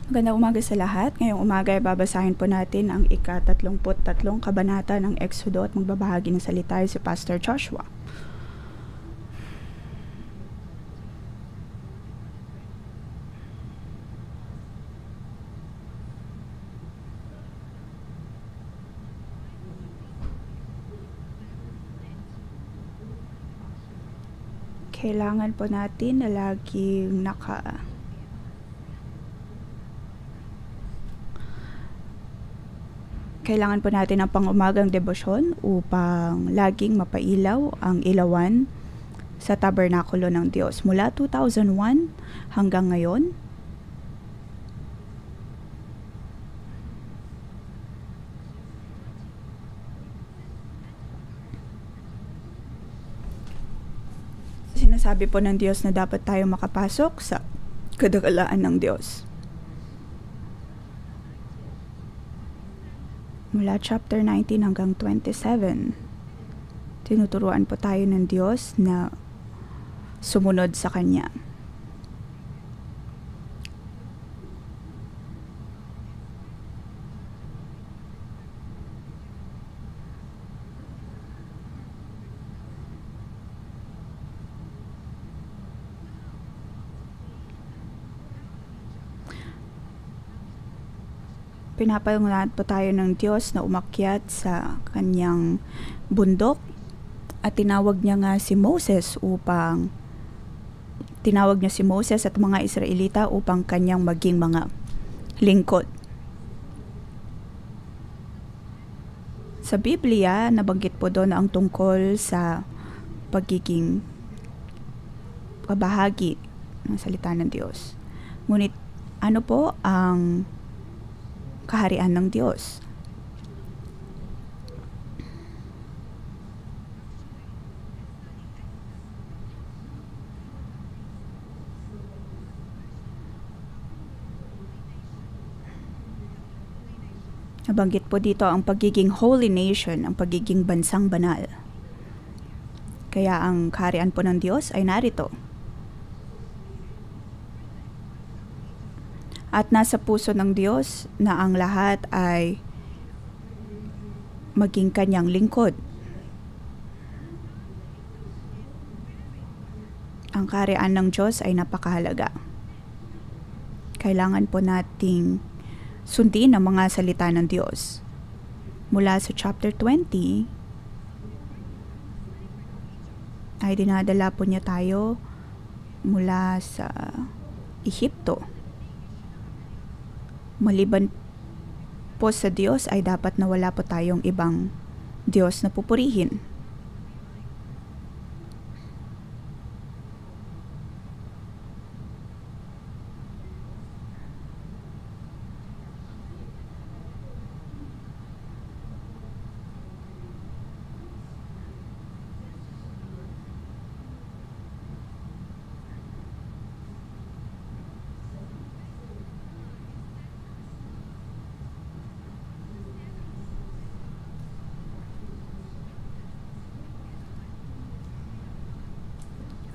Magandang umaga sa lahat. Ngayong umaga ay babasahin po natin ang ika-33 kabanata ng Exodo at magbabahagi ng salita si Pastor Joshua. Kailangan po natin na laging Kailangan po natin ng pang-umagang debosyon upang laging mapailaw ang ilawan sa tabernakulo ng Diyos. Mula 2001 hanggang ngayon, sinasabi po ng Diyos na dapat tayo makapasok sa kadagalaan ng Diyos. Mula chapter 19 hanggang 27, tinuturuan po tayo ng Diyos na sumunod sa Kanya. Pinapaunlahan po tayo ng Diyos na umakyat sa Kanyang bundok at tinawag niya si Moses at mga Israelita upang Kanyang maging mga lingkod. Sa Biblia, nabanggit po doon ang tungkol sa pagiging kabahagi ng salita ng Diyos. Ngunit ano po ang kaharian ng Diyos? Nabanggit po dito ang pagiging holy nation, ang pagiging bansang banal. Kaya ang kaharian po ng Diyos ay narito. At nasa puso ng Diyos na ang lahat ay maging Kanyang lingkod. Ang kaharian ng Diyos ay napakahalaga. Kailangan po nating sundin ang mga salita ng Diyos. Mula sa chapter 20, ay dinadala po niya tayo mula sa Ehipto. Maliban po sa Diyos ay dapat na wala po tayong ibang Diyos na pupurihin.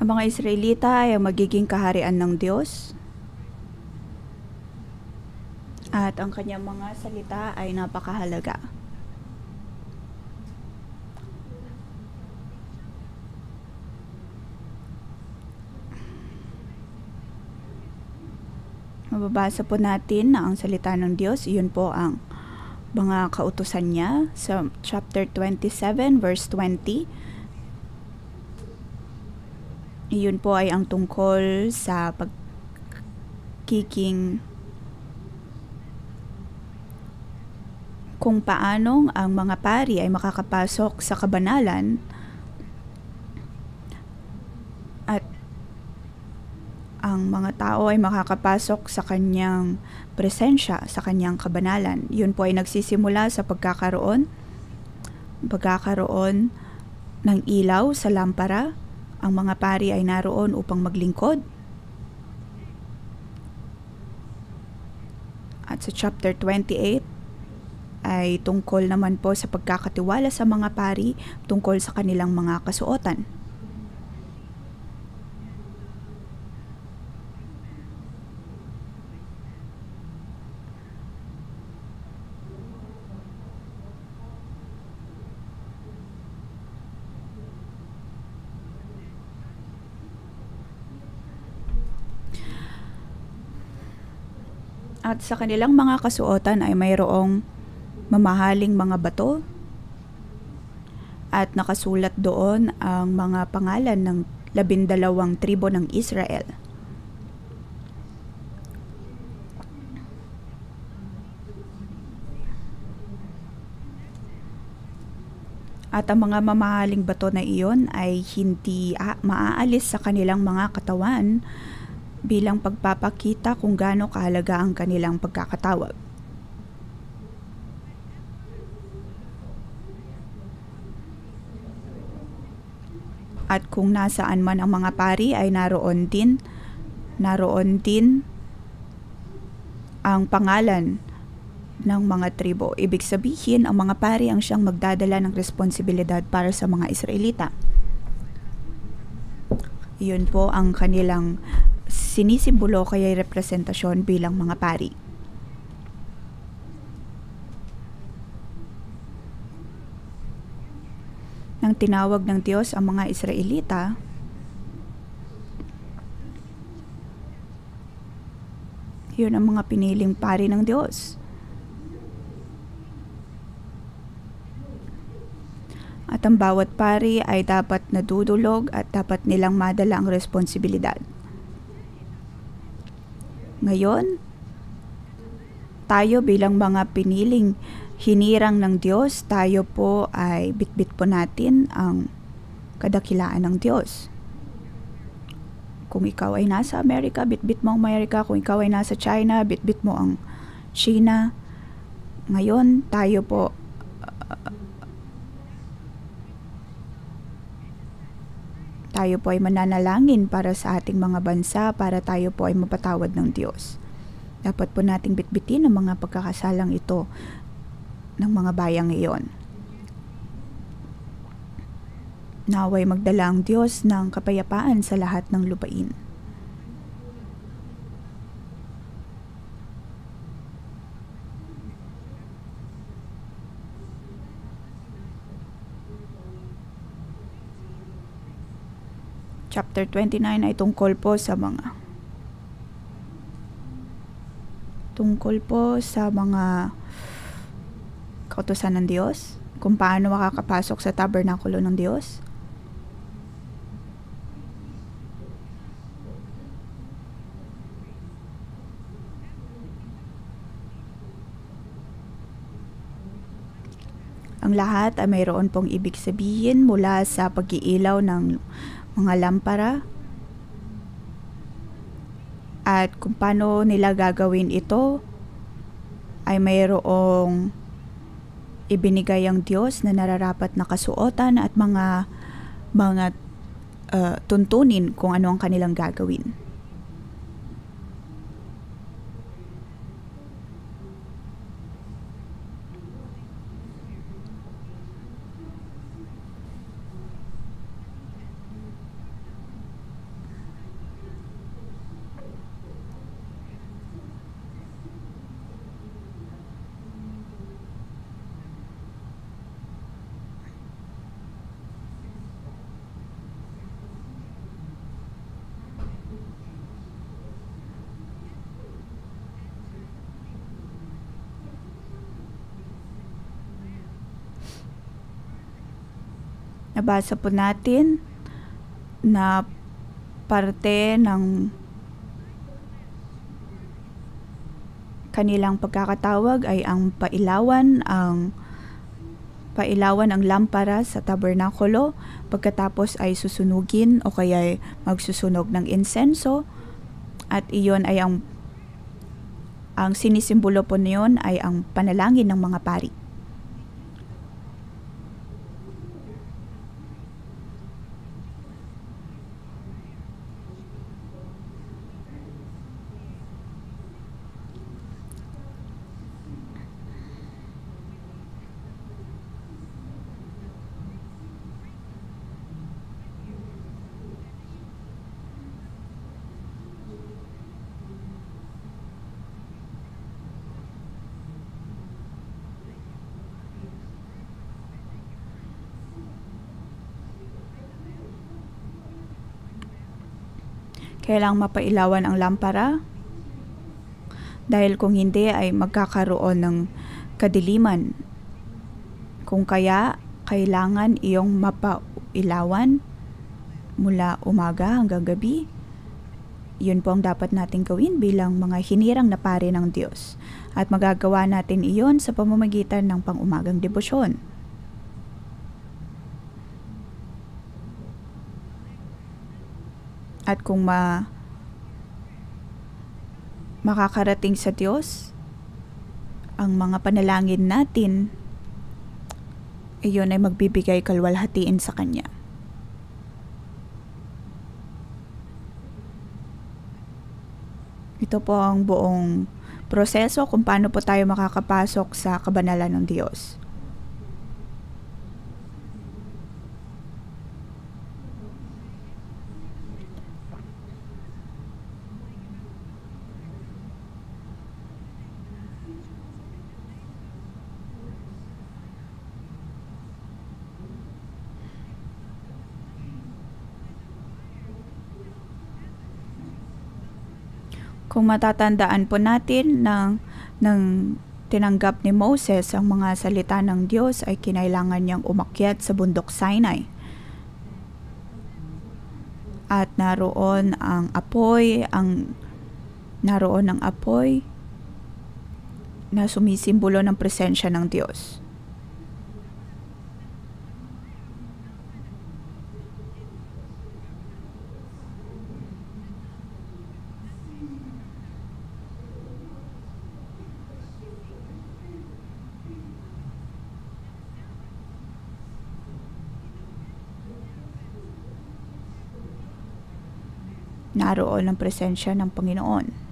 Ang mga Israelita ay ang magiging kaharian ng Diyos at ang Kanyang mga salita ay napakahalaga. Mababasa po natin na ang salita ng Diyos, iyon po ang mga kautusan niya sa chapter 27 verse 20. Iyon po ay ang tungkol sa pagiging kung paanong ang mga pari ay makakapasok sa kabanalan at ang mga tao ay makakapasok sa Kanyang presensya, sa Kanyang kabanalan. Yun po ay nagsisimula sa pagkakaroon ng ilaw sa lampara. Ang mga pari ay naroon upang maglingkod. At sa chapter 28 ay tungkol naman po sa pagkakatiwala sa mga pari tungkol sa kanilang mga kasuotan. At sa kanilang mga kasuotan ay mayroong mamahaling mga bato at nakasulat doon ang mga pangalan ng 12 tribo ng Israel. At ang mga mamahaling bato na iyon ay hindi maaalis sa kanilang mga katawan bilang pagpapakita kung gaano kahalaga ang kanilang pagkakatawag. At kung nasaan man ang mga pari ay naroon din ang pangalan ng mga tribo. Ibig sabihin, ang mga pari ang siyang magdadala ng responsibilidad para sa mga Israelita. Iyon po ang kanilang sinisimbolo kaya representasyon bilang mga pari. Nang tinawag ng Diyos ang mga Israelita, yun ang mga piniling pari ng Diyos. At ang bawat pari ay dapat nadudulog at dapat nilang madala ang responsibilidad. Ngayon, tayo bilang mga piniling hinirang ng Diyos, tayo po ay bitbit po natin ang kadakilaan ng Diyos. Kung ikaw ay nasa Amerika, bitbit mo ang Amerika. Kung ikaw ay nasa China, bitbit mo ang China. Ngayon, tayo po ay mananalangin para sa ating mga bansa, para tayo po ay mapatawad ng Diyos. Dapat po nating bitbitin ang mga pagkakasalang ito ng mga bayang iyon. Naway magdala ang Diyos ng kapayapaan sa lahat ng lupain. Chapter 29 ay tungkol po sa mga kautusan ng Diyos, kung paano makakapasok sa tabernakulo ng Diyos. Ang lahat ay mayroon pong ibig sabihin mula sa pag-iilaw ng mga lampara at kung paano nila gagawin ito ay mayroong ibinigay ang Diyos na nararapat na kasuotan at mga tuntunin kung ano ang kanilang gagawin. Nabasa po natin na parte ng kanilang pagkakatawag ay ang pailawan ang lampara sa tabernakulo, pagkatapos ay susunugin o kaya magsusunog ng insenso, at iyon ay ang sinisimbolo po niyon ay ang panalangin ng mga pari. Kailangang mapailawan ang lampara. Dahil kung hindi ay magkakaroon ng kadiliman. Kung kaya, kailangan iyong mapailawan mula umaga hanggang gabi. Yun po ang dapat nating gawin bilang mga hinirang na pari ng Diyos. At magagawa natin iyon sa pamamagitan ng pang-umagang debosyon. At kung makakarating sa Diyos ang mga panalangin natin, iyon ay magbibigay kalwalhatiin sa Kanya. Ito po ang buong proseso kung paano po tayo makakapasok sa kabanalan ng Diyos. Kung matatandaan po natin ng tinanggap ni Moses ang mga salita ng Diyos ay kinailangan niyang umakyat sa bundok Sinai. At naroon ang apoy na sumisimbolo ng presensya ng Diyos. Naroon ang presensya ng Panginoon.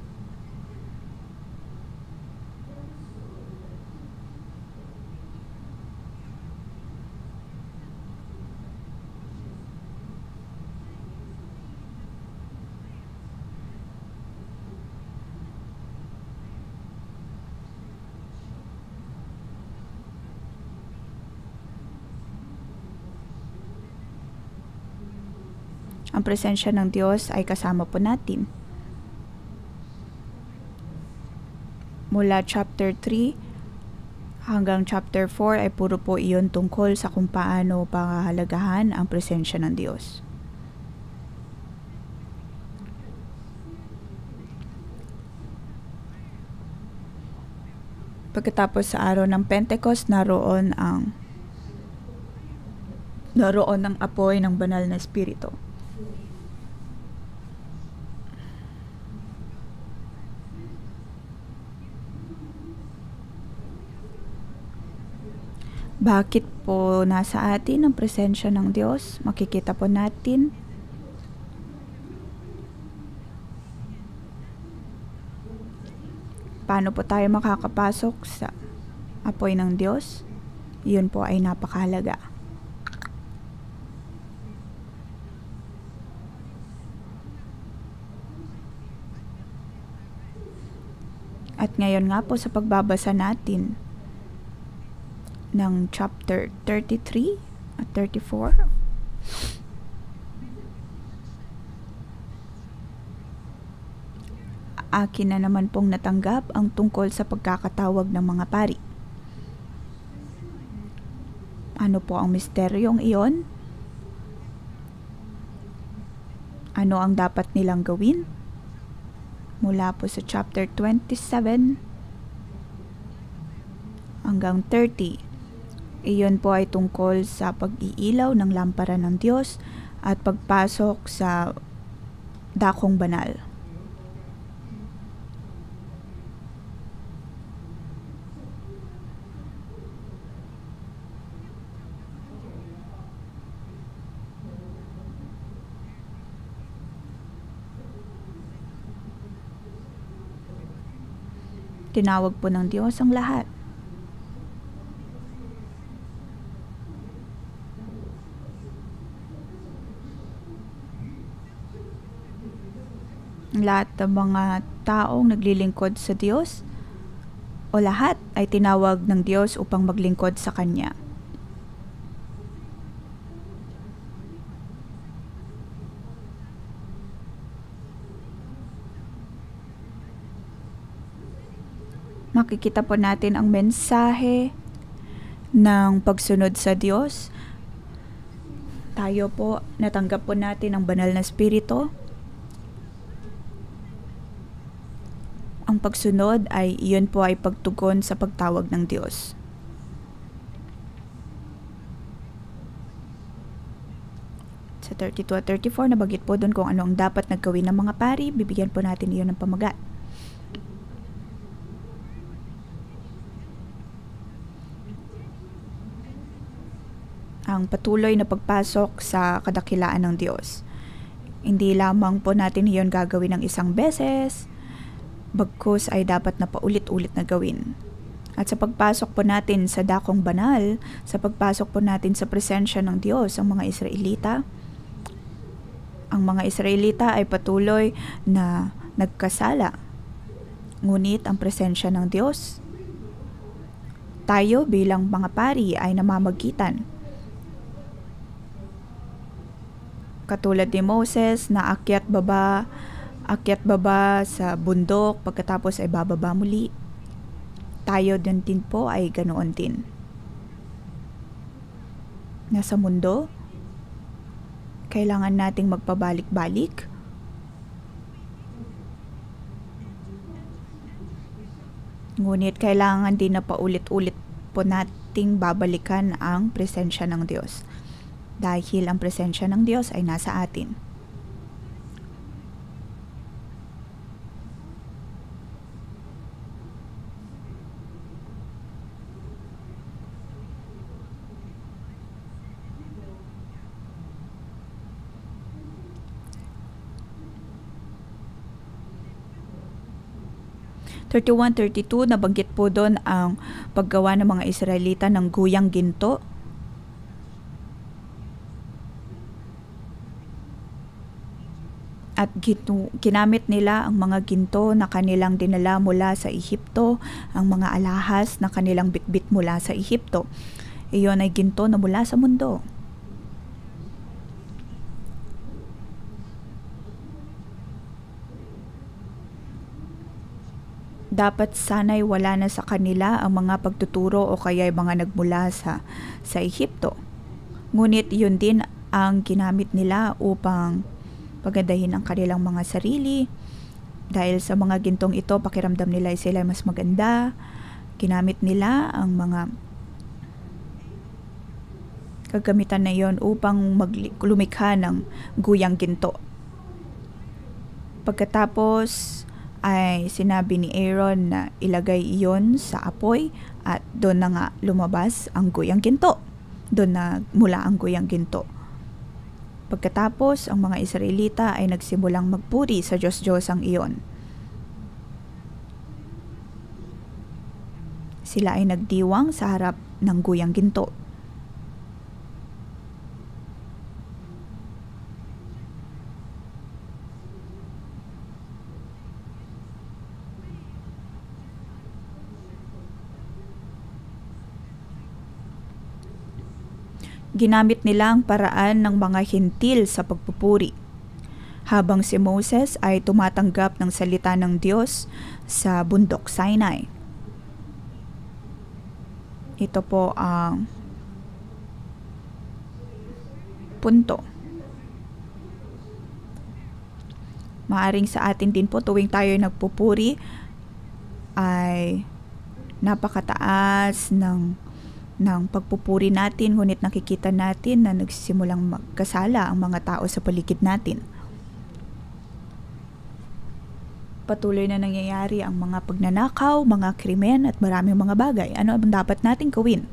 Ang presensya ng Diyos ay kasama po natin. Mula chapter 3 hanggang chapter 4 ay puro po iyon tungkol sa kung paano pahalagahan ang presensya ng Diyos. Pagkatapos sa araw ng Pentecost, naroon ang apoy ng banal na Espiritu. Bakit po nasa atin ang presensya ng Diyos? Makikita po natin paano po tayo makakapasok sa apoy ng Diyos. Yun po ay napakahalaga. At ngayon nga po sa pagbabasa natin ng chapter 33 at 34, akin na naman pong natanggap ang tungkol sa pagkakatawag ng mga pari. Ano po ang misteryong iyon? Ano ang dapat nilang gawin? Mula po sa chapter 27 hanggang 30. Iyon po ay tungkol sa pag-iilaw ng lampara ng Diyos at pagpasok sa dakong banal. Tinawag po ng Diyos ang lahat. Lahat ng mga taong naglilingkod sa Diyos o lahat ay tinawag ng Diyos upang maglingkod sa Kanya. Makikita po natin ang mensahe ng pagsunod sa Diyos. Tayo po, natanggap po natin ang banal na Espiritu. Ang pagsunod ay iyon po ay pagtugon sa pagtawag ng Diyos. Sa 32 at 34, nabanggit po doon kung ano ang dapat nagawin ng mga pari. Bibigyan po natin iyon ng pamagat. Ang patuloy na pagpasok sa kadakilaan ng Diyos. Hindi lamang po natin iyon gagawin ng isang beses, bagkus ay dapat na paulit-ulit na gawin. At sa pagpasok po natin sa dakong banal, sa pagpasok po natin sa presensya ng Diyos, ang mga Israelita ay patuloy na nagkasala. Ngunit ang presensya ng Diyos, tayo bilang mga pari ay namamagitan. Katulad ni Moses na akyat baba sa bundok, pagkatapos ay bababa muli. Tayo din po ay ganoon din. Nasa mundo, kailangan nating magpabalik-balik. Ngunit kailangan din na paulit-ulit po nating babalikan ang presensya ng Diyos. Dahil ang presensya ng Diyos ay nasa atin. (31, 32) nabanggit po doon ang paggawa ng mga Israelita ng guyang ginto. At ginamit nila ang mga ginto na kanilang dinala mula sa Ehipto, ang mga alahas na kanilang bitbit mula sa Ehipto. Iyon ay ginto na mula sa mundo. Dapat sana'y wala na sa kanila ang mga pagtuturo o kaya mga nagmula sa Ehipto. Ngunit yun din ang ginamit nila upang pagandahin ang kanilang mga sarili. Dahil sa mga gintong ito, pakiramdam nila ay sila mas maganda. Ginamit nila ang mga kagamitan na yon upang lumikha ng guyang ginto. Pagkatapos ay sinabi ni Aaron na ilagay iyon sa apoy at doon na nga lumabas ang guyang ginto. Doon na mula ang guyang ginto. Pagkatapos, ang mga Israelita ay nagsimulang magpuri sa Diyos-Diyosang iyon. Sila ay nagdiwang sa harap ng guyang ginto. Ginamit nila ang paraan ng mga hintil sa pagpupuri, habang si Moses ay tumatanggap ng salita ng Diyos sa bundok Sinai. Ito po ang punto. Maaring sa atin din po tuwing tayo nagpupuri ay napakataas ng pagpupuri natin, ngunit nakikita natin na nagsisimulang magkasala ang mga tao sa paligid natin. Patuloy na nangyayari ang mga pagnanakaw, mga krimen at maraming mga bagay. Ano ang dapat nating gawin?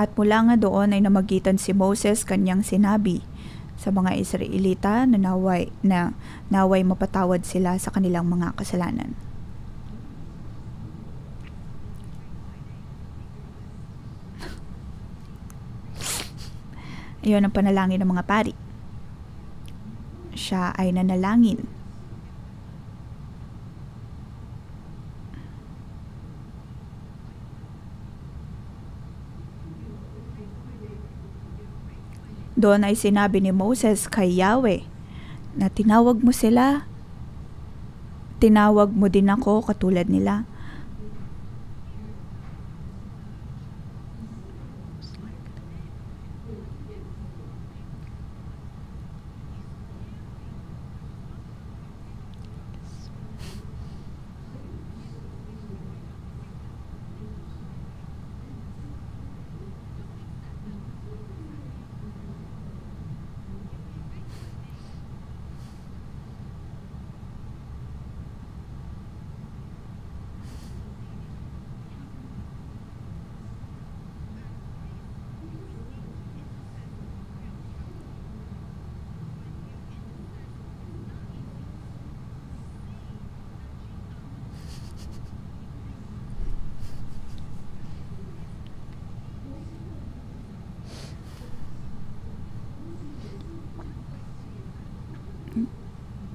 At mula nga doon ay namagitan si Moses, kanyang sinabi sa mga Israelita na naway mapatawad sila sa kanilang mga kasalanan. Iyon ang panalangin ng mga pari. Siya ay nanalangin Doon ay sinabi ni Moses kay Yahweh na tinawag mo sila, tinawag mo din ako katulad nila.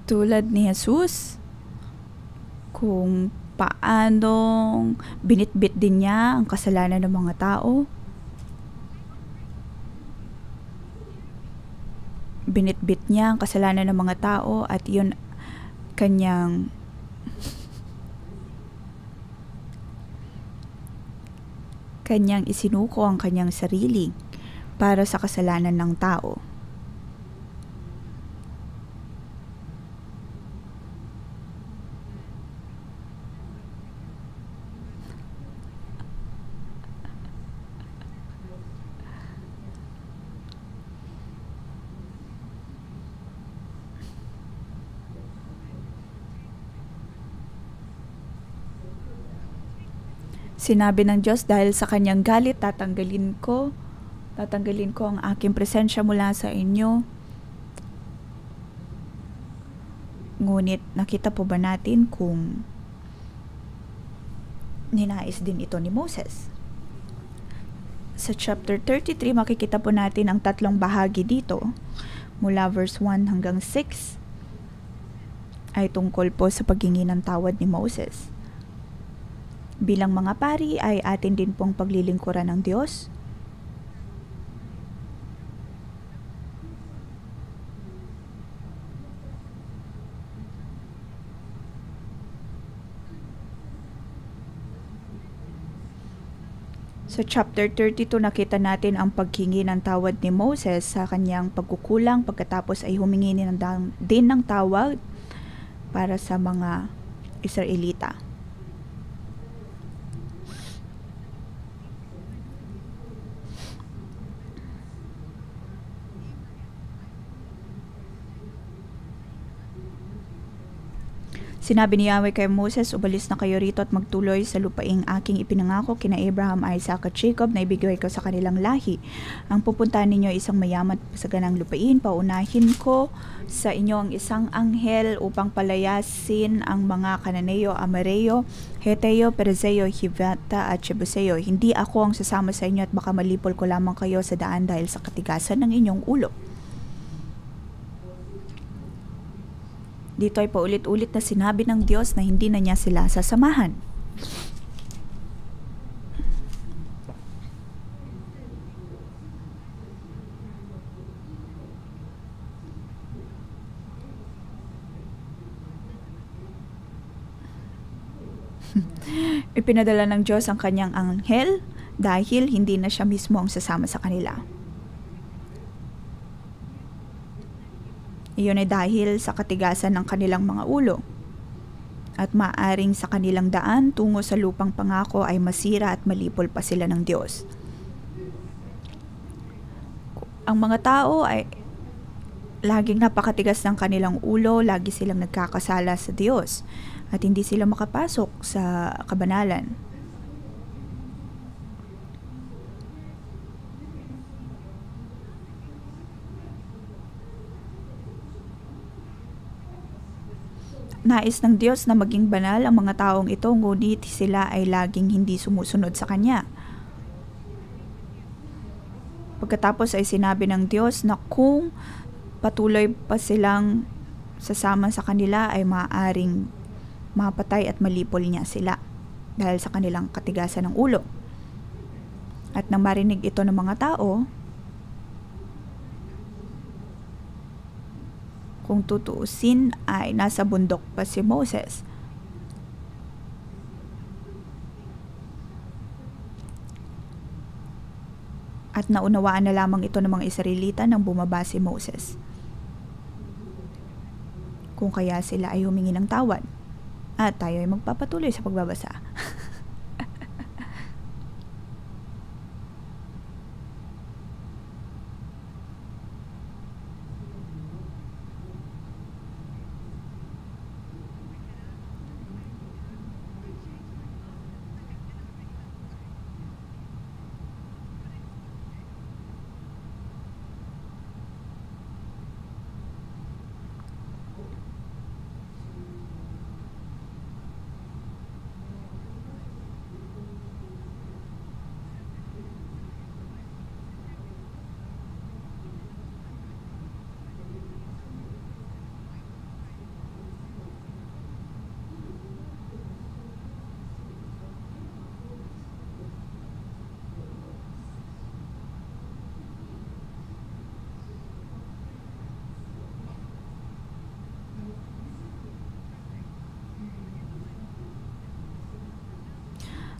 Tulad ni Jesus, kung paanong binitbit din niya ang kasalanan ng mga tao. Binitbit niya ang kasalanan ng mga tao at yun kanyang isinuko ang kanyang sarili para sa kasalanan ng tao. Sinabi ng Diyos, dahil sa kanyang galit, tatanggalin ko ang aking presensya mula sa inyo. Ngunit nakita po ba natin kung ninais din ito ni Moses? Sa chapter 33, makikita po natin ang tatlong bahagi dito. Mula verse 1 hanggang 6 ay tungkol po sa paghingi ng tawad ni Moses. Bilang mga pari ay atin din pong paglilingkuran ng Diyos. Sa chapter 32, nakita natin ang paghingi ng tawad ni Moses sa kanyang pagkukulang, pagkatapos ay humingi din ng tawad para sa mga Israelita. Sinabi ni Yahweh kay Moses, umalis na kayo rito at magtuloy sa lupaing aking ipinangako kina Abraham, Isaac at Jacob na ibigay ko sa kanilang lahi. Ang pupuntahan ninyo ay isang mayaman at saganang lupain. Paunahin ko sa inyo ang isang anghel upang palayasin ang mga Kananeo, Amareo, Heteo, Perizeo, Hivata at Jebuseo. Hindi ako ang sasama sa inyo at baka malipol ko lamang kayo sa daan dahil sa katigasan ng inyong ulo. Dito ay paulit-ulit na sinabi ng Diyos na hindi na niya sila sasamahan. Ipinadala ng Diyos ang kanyang anghel dahil hindi na siya mismo ang sasama sa kanila. Iyon ay dahil sa katigasan ng kanilang mga ulo at maaring sa kanilang daan tungo sa lupang pangako ay masira at malipol pa sila ng Diyos. Ang mga tao ay laging napakatigas ng kanilang ulo, lagi silang nagkakasala sa Diyos at hindi sila makapasok sa kabanalan. Nais ng Diyos na maging banal ang mga taong ito, ngunit sila ay laging hindi sumusunod sa Kanya. Pagkatapos ay sinabi ng Diyos na kung patuloy pa silang sasama sa kanila ay maaaring mapatay at malipol niya sila dahil sa kanilang katigasan ng ulo. At nang marinig ito ng mga tao, Kung tutuusin ay nasa bundok pa si Moses. At naunawaan na lamang ito ng mga Israelita nang bumaba si Moses. Kung kaya sila ay humingi ng tawad. At tayo ay magpapatuloy sa pagbabasa.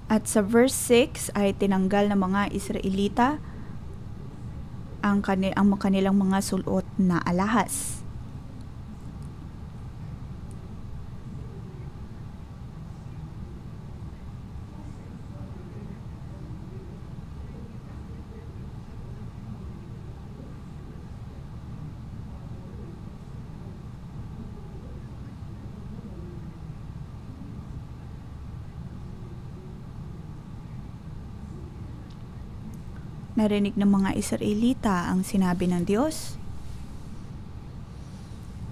At sa verse 6 ay tinanggal ng mga Israelita ang kanilang mga sulot na alahas. Narinig ng mga Israelita ang sinabi ng Diyos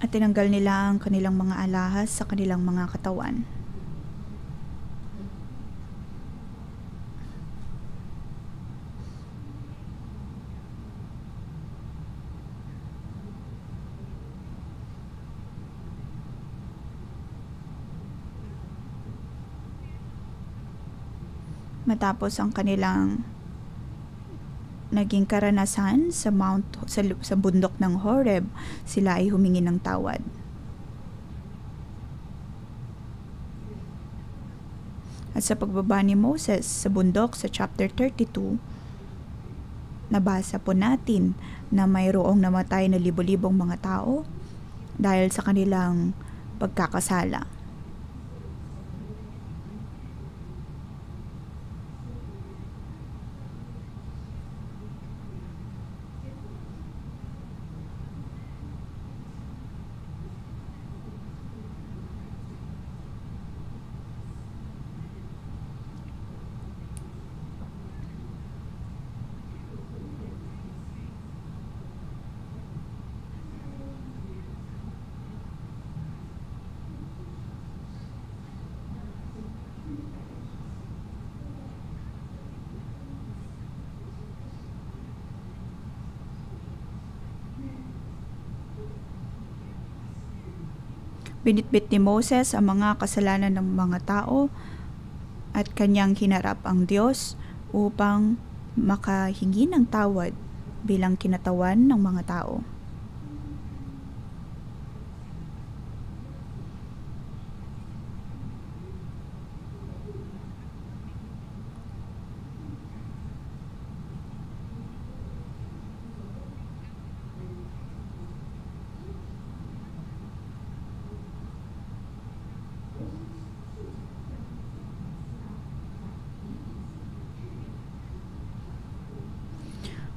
at tinanggal nila ang kanilang mga alahas sa kanilang mga katawan. Matapos ang kanilang naging karanasan sa bundok ng Horeb, sila ay humingi ng tawad. At sa pagbaba ni Moses sa bundok sa chapter 32, nabasa po natin na mayroong namatay na libo-libong mga tao dahil sa kanilang pagkakasala. Binitbit ni Moses ang mga kasalanan ng mga tao at kanyang hinarap ang Diyos upang makahingi ng tawad bilang kinatawan ng mga tao.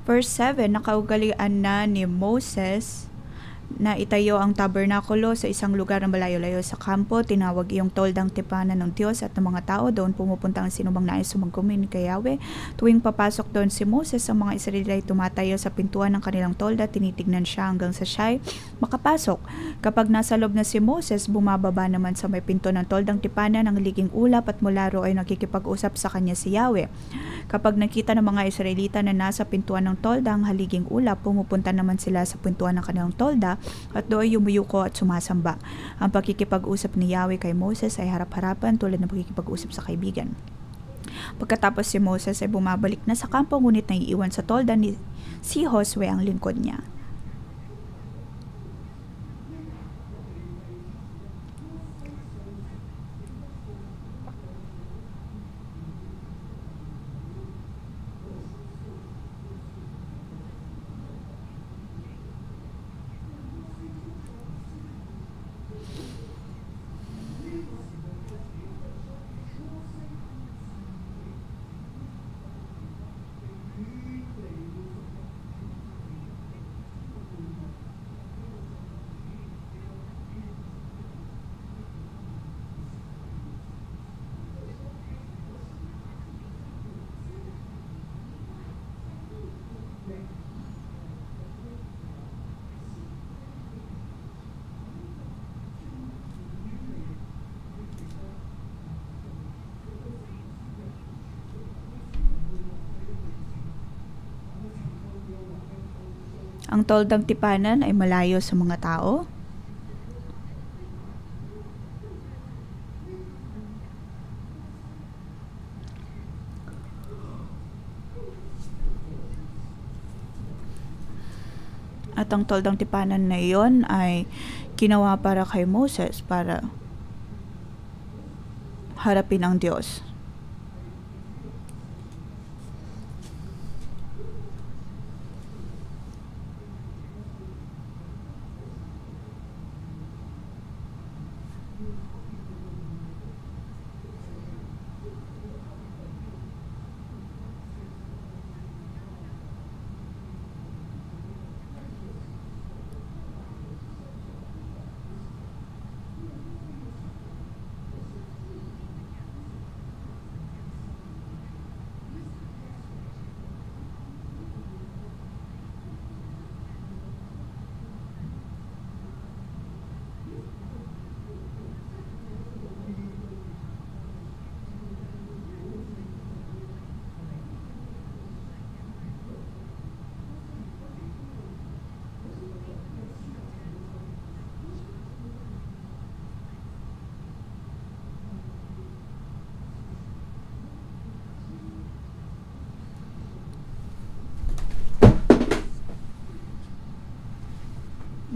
Verse 7, nakaugalian na ni Moses na itayo ang tabernakulo sa isang lugar na malayo-layo sa kampo. Tinawag iyong toldang tipanan ng Diyos at ng mga tao. Doon pumupunta ang sinumang nais sumagkumin kay Yahweh. Tuwing papasok doon si Moses, ang mga Israelita ay tumatayo sa pintuan ng kanilang tolda. Tinitignan siya hanggang sa siya'y makapasok. Kapag nasa loob na si Moses, bumababa naman sa may pinto ng toldang tipanan ang liging ulap at mula ro ay nakikipag-usap sa kanya si Yahweh. Kapag nakita ng mga Israelita na nasa pintuan ng tolda ang haliging ulap, pumupunta naman sila sa pintuan ng kanilang tolda at doon yumuyuko at sumasamba. Ang pakikipag-usap ni Yahweh kay Moses ay harap-harapan tulad ng pakikipag-usap sa kaibigan. Pagkatapos si Moses ay bumabalik na sa kampo, ngunit naiiwan sa tolda ni si Josue ang lingkod niya. Ang toldang tipanan ay malayo sa mga tao. At ang toldang tipanan na iyon ay ginawa para kay Moses para harapin ang Diyos.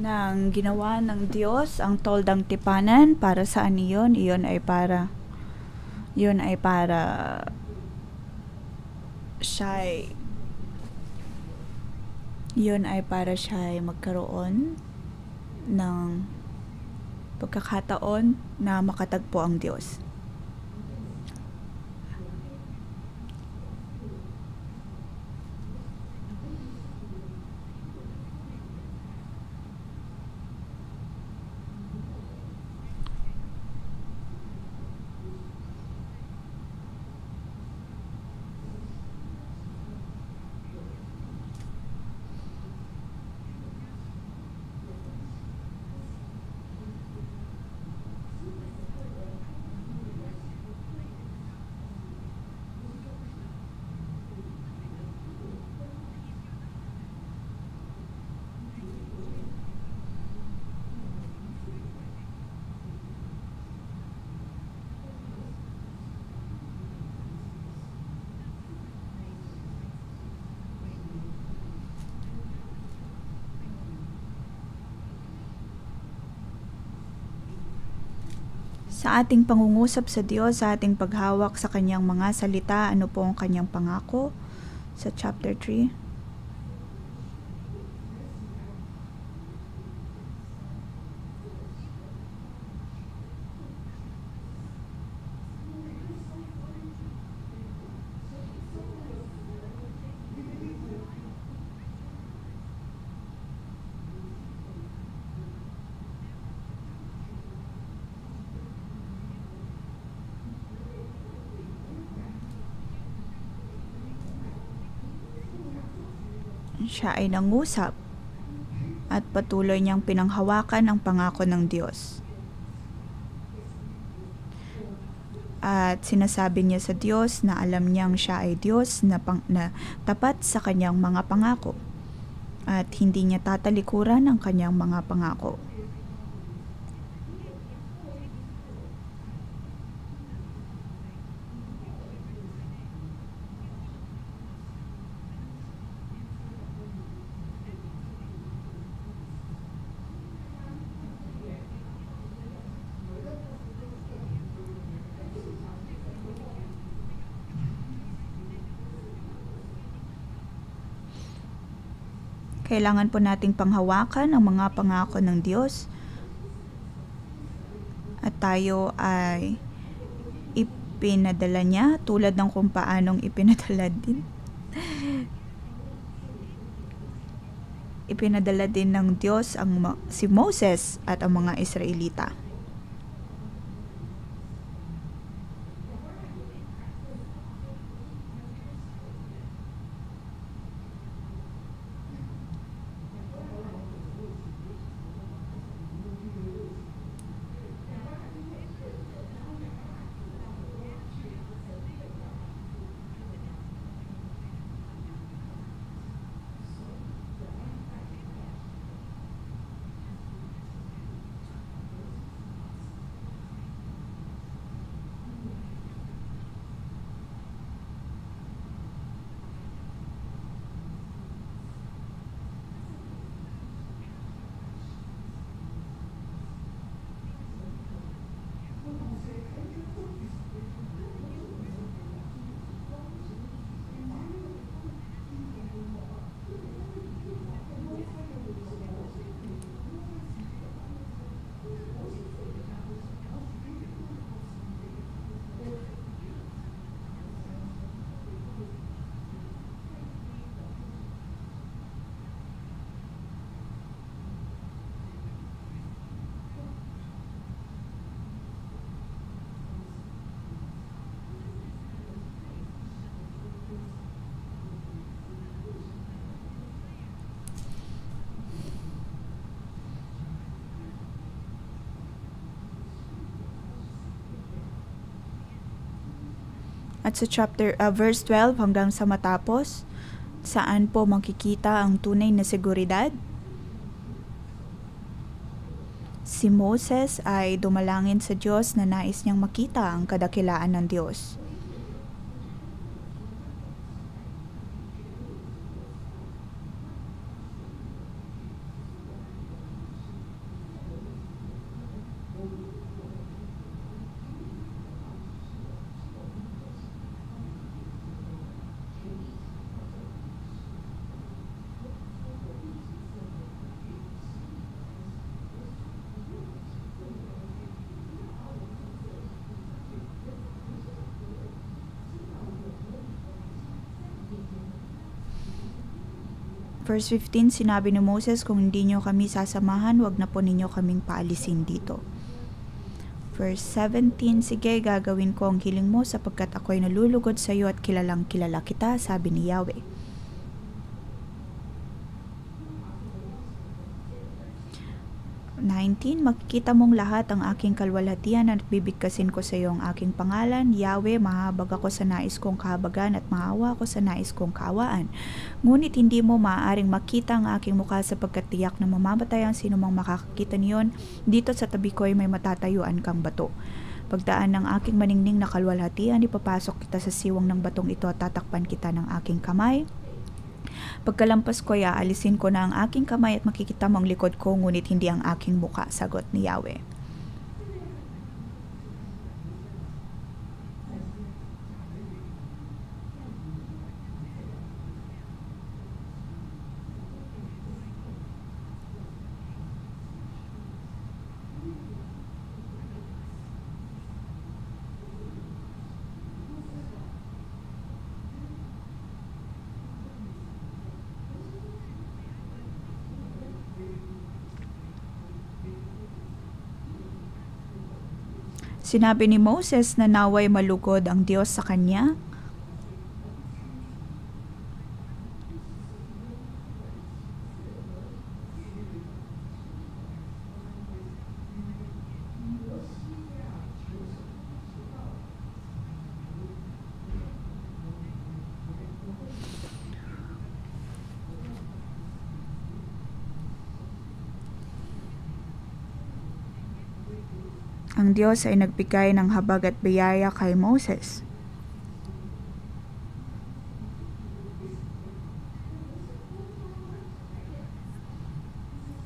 Nang ginawa ng Diyos ang toldang tipanan, para saan iyon? Iyon ay para siya'y magkaroon ng pagkakataon na makatagpo ang Diyos. Sa ating pangungusap sa Diyos, sa ating paghawak sa Kanyang mga salita, ano po ang Kanyang pangako sa chapter 3? Siya ay nangusap at patuloy niyang pinanghawakan ang pangako ng Diyos. At sinasabi niya sa Diyos na alam niyang siya ay Diyos na tapat sa kanyang mga pangako at hindi niya tatalikuran ang kanyang mga pangako. Kailangan po nating panghawakan ang mga pangako ng Diyos at tayo ay ipinadala niya tulad ng kung paanong ipinadala din ng Diyos si Moses at ang mga Israelita. At sa verse 12 hanggang sa matapos, saan po makikita ang tunay na seguridad? Si Moses ay dumalangin sa Diyos na nais niyang makita ang kadakilaan ng Diyos. Verse 15, sinabi ni Moses, kung hindi nyo kami sasamahan, wag na po ninyo kaming paalisin dito. Verse 17, sige, gagawin ko ang hiling mo sapagkat ako'y nalulugod sa iyo at kilalang kilala kita, sabi ni Yahweh. 19, makikita mong lahat ang aking kalwalhatian at bibigkasin ko sa iyo ang aking pangalan. Yahweh, mahabag ako sa nais kong kahabagan at maawa ako sa nais kong kaawaan. Ngunit hindi mo maaaring makita ang aking mukha sapagkat tiyak na mamamatay ang sinumang makakakita niyon. Dito sa tabi ko ay may matatayuan kang bato. Pagdaan ng aking maningning na kalwalhatian, ipapasok kita sa siwang ng batong ito at tatakpan kita ng aking kamay. Pagkalampas ko ay aalisin ko na ang aking kamay at makikita mo ang likod ko, ngunit hindi ang aking muka, sagot ni Yahweh. Sinabi ni Moses na naway malugod ang Diyos sa kanya. Ang Diyos ay nagbigay ng habag at biyaya kay Moses.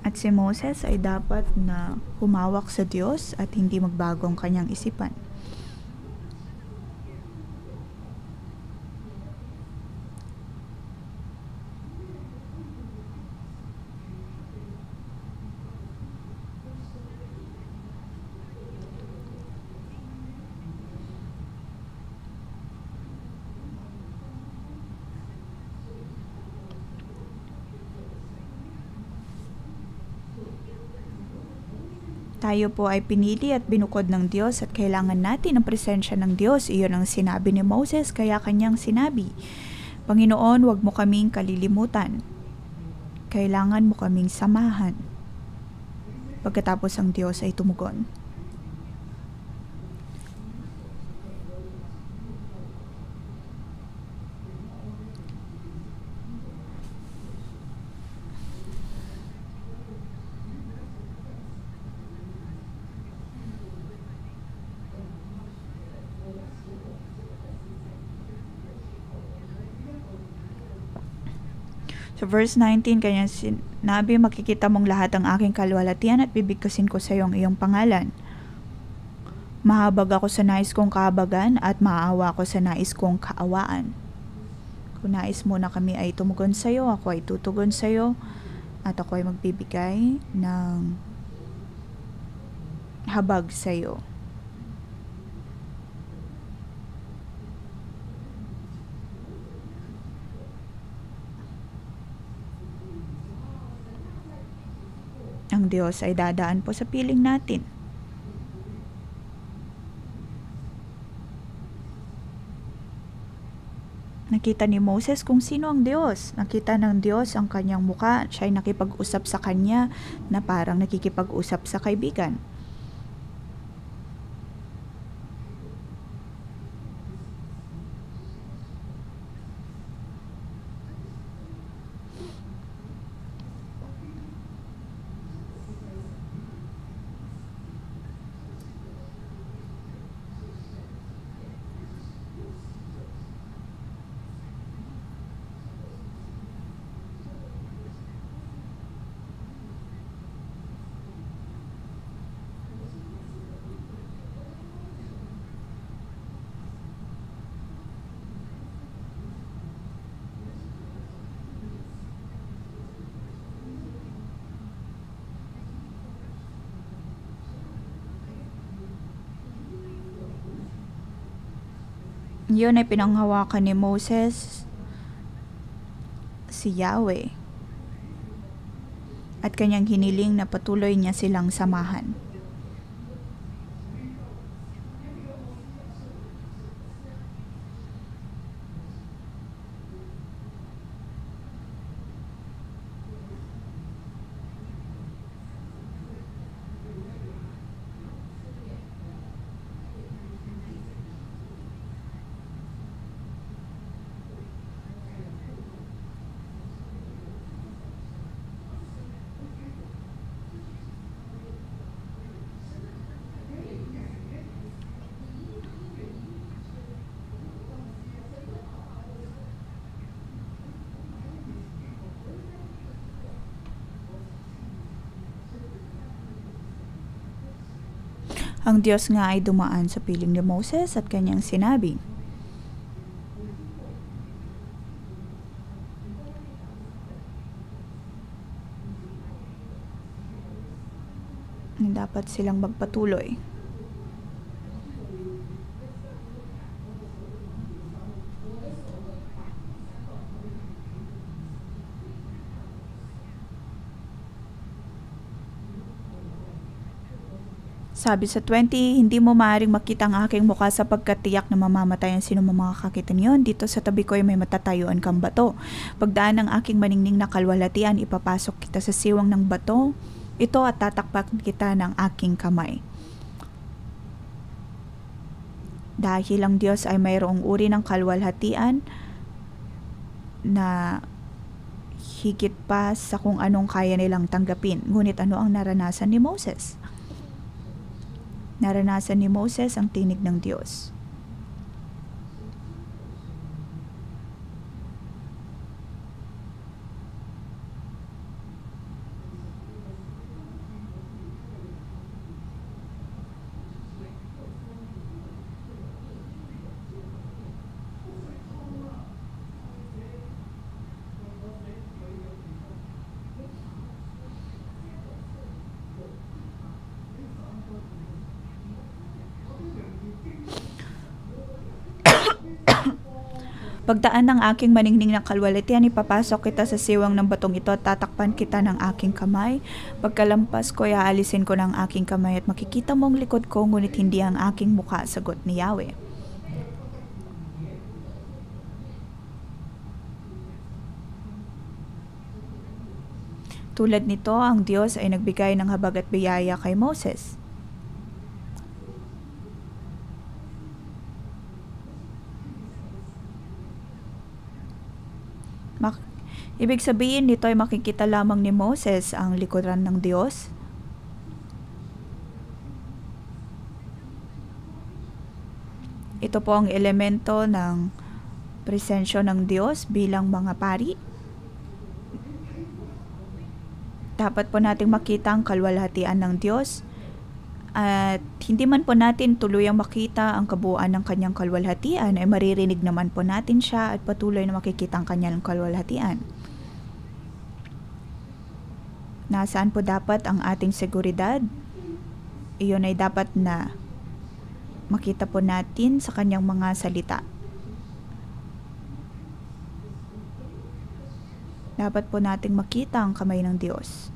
At si Moses ay dapat na humawak sa Diyos at hindi magbago ang kanyang isipan. Tayo po ay pinili at binukod ng Diyos at kailangan natin ang presensya ng Diyos. Iyon ang sinabi ni Moses, kaya kanyang sinabi, Panginoon, huwag mo kaming kalilimutan. Kailangan mo kaming samahan. Pagkatapos ang Diyos ay tumugon. So verse 19, kanya sinabi, makikita mong lahat ang aking kalwalhatian at bibigkasin ko sa iyo ang iyong pangalan. Mahabag ako sa nais kong kahabagan at maawa ako sa nais kong kaawaan. Kung nais mo na kami ay tumugon sa iyo, ako ay tutugon sa iyo at ako ay magbibigay ng habag sa iyo. Ang Diyos ay dadaan po sa piling natin. Nakita ni Moses kung sino ang Diyos. Nakita ng Diyos ang kanyang muka. Siya ay nakipag-usap sa kanya na parang nakikipag-usap sa kaibigan. Yun ay pinanghawakan ni Moses si Yahweh at kanyang hiniling na patuloy niya silang samahan. Ang Diyos nga ay dumaan sa piling ni Moses at kanyang sinabi, na dapat silang magpatuloy. Sabi sa 20, hindi mo maaaring makita ang aking mukha sapagkat tiyak na mamamatay ang sino mga kakitan yon. Dito sa tabi ko ay may matatayuan kang bato. Pagdaan ng aking maningning na kalwalhatian, ipapasok kita sa siwang ng bato ito at tatakpan kita ng aking kamay. Dahil ang Diyos ay mayroong uri ng kalwalhatian na higit pa sa kung anong kaya nilang tanggapin. Ngunit ano ang naranasan ni Moses? Naranasan ni Moses ang tinig ng Diyos. Pagdaan ng aking maningning na kalwalhatian, ipapasok kita sa siwang ng batong ito at tatakpan kita ng aking kamay. Pagkalampas ko, aalisin ko ng aking kamay at makikita mo ang likod ko, ngunit hindi ang aking mukha, sagot ni Yahweh. Tulad nito, ang Diyos ay nagbigay ng habag at biyaya kay Moses. Ibig sabihin nito ay makikita lamang ni Moses ang likuran ng Diyos. Ito po ang elemento ng presensya ng Diyos bilang mga pari. Dapat po nating makita ang kalwalhatian ng Diyos at hindi man po natin tuluyang makita ang kabuuan ng kanyang kalwalhatian, ay maririnig naman po natin siya at patuloy na makikita ang kanyang kalwalhatian. Nasaan po dapat ang ating seguridad? Iyon ay dapat na makita po natin sa kanyang mga salita. Dapat po nating makita ang kamay ng Diyos.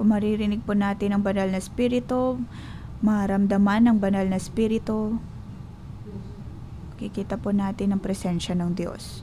Kung maririnig po natin ang banal na spirito, maramdaman ang banal na spirito, kikita po natin ang presensya ng Diyos.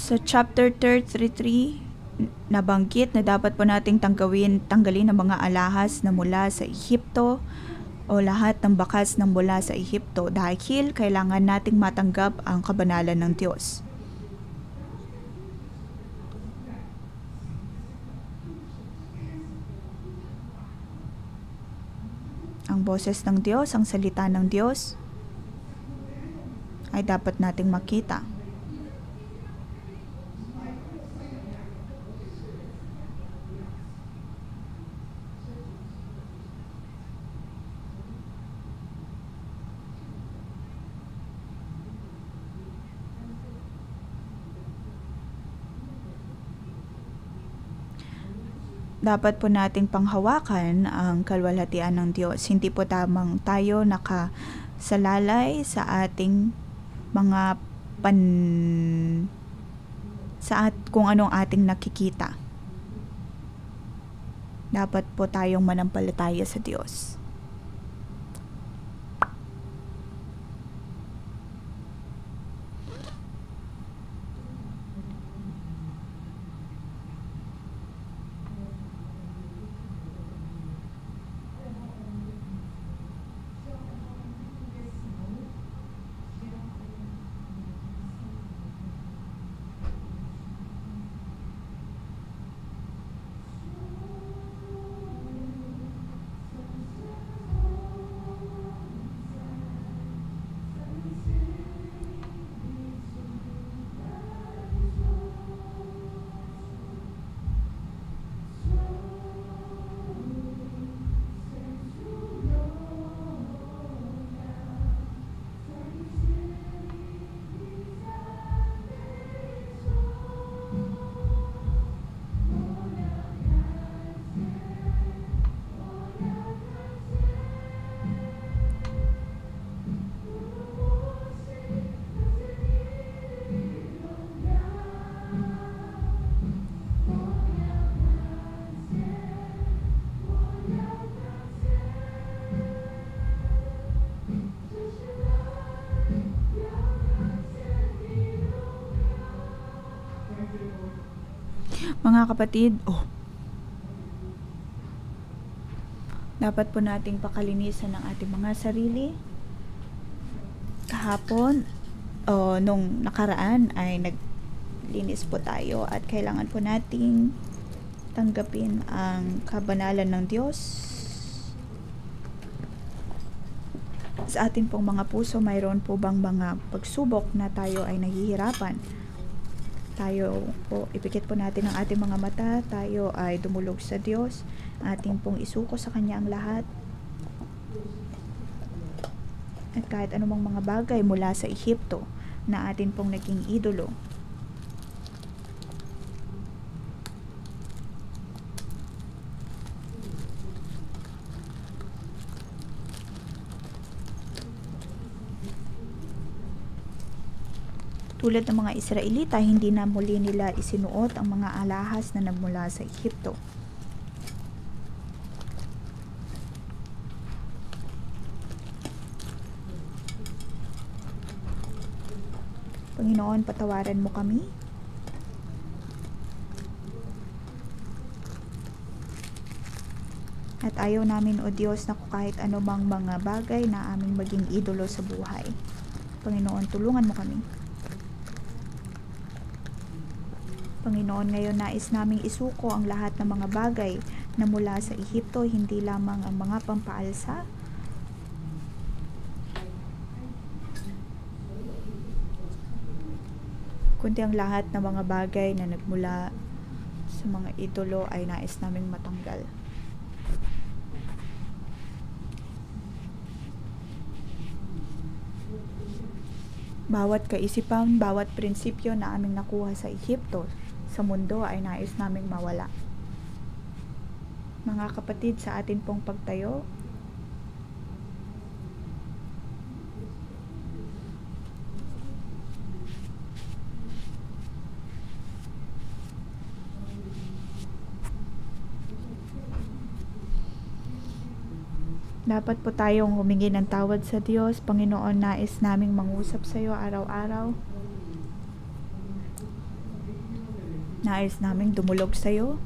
Sa chapter 33, nabanggit na dapat po nating tanggalin ang mga alahas na mula sa Ehipto o lahat ng bakas ng mula sa Ehipto dahil kailangan nating matanggap ang kabanalan ng Diyos. ang boses ng Diyos, ang salita ng Diyos, ay dapat nating makita. Dapat po nating panghawakan ang kalwalhatian ng Diyos. Hindi po tamang tayo nakasalalay sa ating mga kung anong ating nakikita. Dapat po tayong manampalataya sa Diyos. Mga kapatid, dapat po nating pakalinisan ang ating mga sarili. Kahapon, nung nakaraan ay naglinis po tayo at kailangan po nating tanggapin ang kabanalan ng Diyos. Sa atin pong mga puso, mayroon po bang mga pagsubok na tayo ay nahihirapan? Tayo po, ipikit po natin ang ating mga mata, tayo ay dumulog sa Diyos, ating pong isuko sa Kanya ang lahat. At kahit anumang mga bagay mula sa Ehipto na atin pong naging idolo, tulad ng mga Israelita, hindi na muli nila isinuot ang mga alahas na nagmula sa Ehipto. Panginoon, patawaran mo kami. At ayaw namin, O Diyos, na kahit anumang mga bagay na aming maging idolo sa buhay. Panginoon, tulungan mo kami. Panginoon, ngayon nais naming isuko ang lahat ng mga bagay na mula sa Ehipto, hindi lamang ang mga pampaalsa, kundi ang lahat ng mga bagay na nagmula sa mga idolo ay nais naming matanggal. Bawat kaisipan, bawat prinsipyo na aming nakuha sa Ehipto, sa mundo ay nais naming mawala. Mga kapatid, sa atin pong pagtayo, dapat po tayong humingi ng tawad sa Diyos. Panginoon, nais naming mangusap sa iyo araw-araw. Nais naming dumulog sa iyo.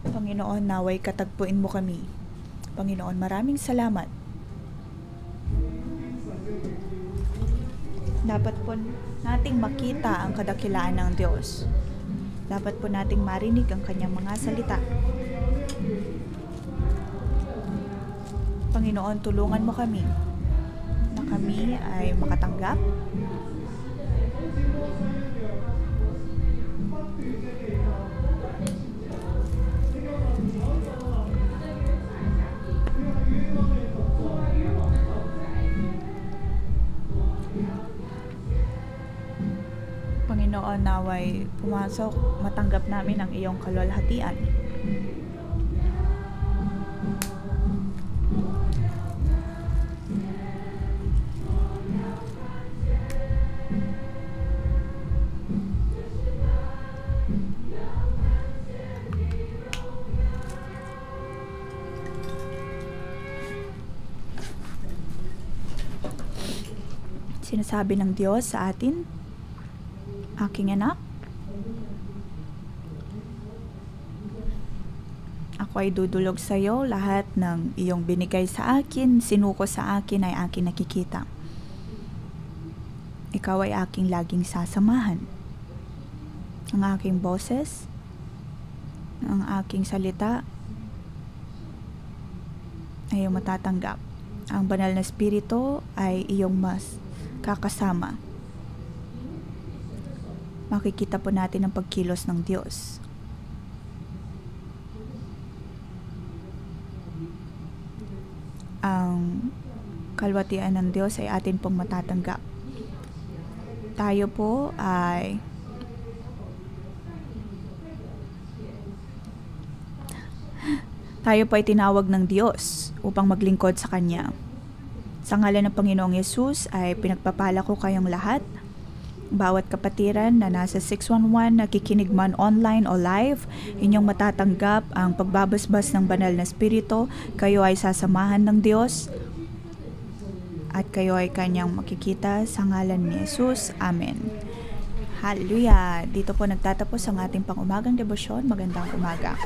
Panginoon, naway katagpuin mo kami. Panginoon, maraming salamat. Dapat po nating makita ang kadakilaan ng Diyos. Dapat po nating marinig ang kanyang mga salita. Panginoon, tulungan mo kami na kami ay makatanggap Panginoon, naway pumasok, matanggap namin ang iyong kalwalhatian. Sinasabi ng Diyos sa atin, aking anak, ako ay dudulog sa iyo, lahat ng iyong binigay sa akin, sinuko sa akin ay aking nakikita. Ikaw ay aking laging sasamahan. Ang aking boses, ang aking salita ay iyong matatanggap. Ang banal na espiritu ay iyong mas kakasama. Makikita po natin ang pagkilos ng Diyos. Ang kalwatian ng Diyos ay atin pong matatanggap. Tayo po ay tinawag ng Diyos upang maglingkod sa Kanya. Sa ngalan ng Panginoong Yesus ay pinagpapala ko kayong lahat, bawat kapatiran na nasa 611, nakikinig man online o live, inyong matatanggap ang pagbabasbas ng banal na espiritu. Kayo ay sasamahan ng Diyos at kayo ay Kanyang makikita sa ngalan ni Jesus. Amen. Hallelujah! Dito po nagtatapos ang ating pangumagang debosyon. Magandang umaga.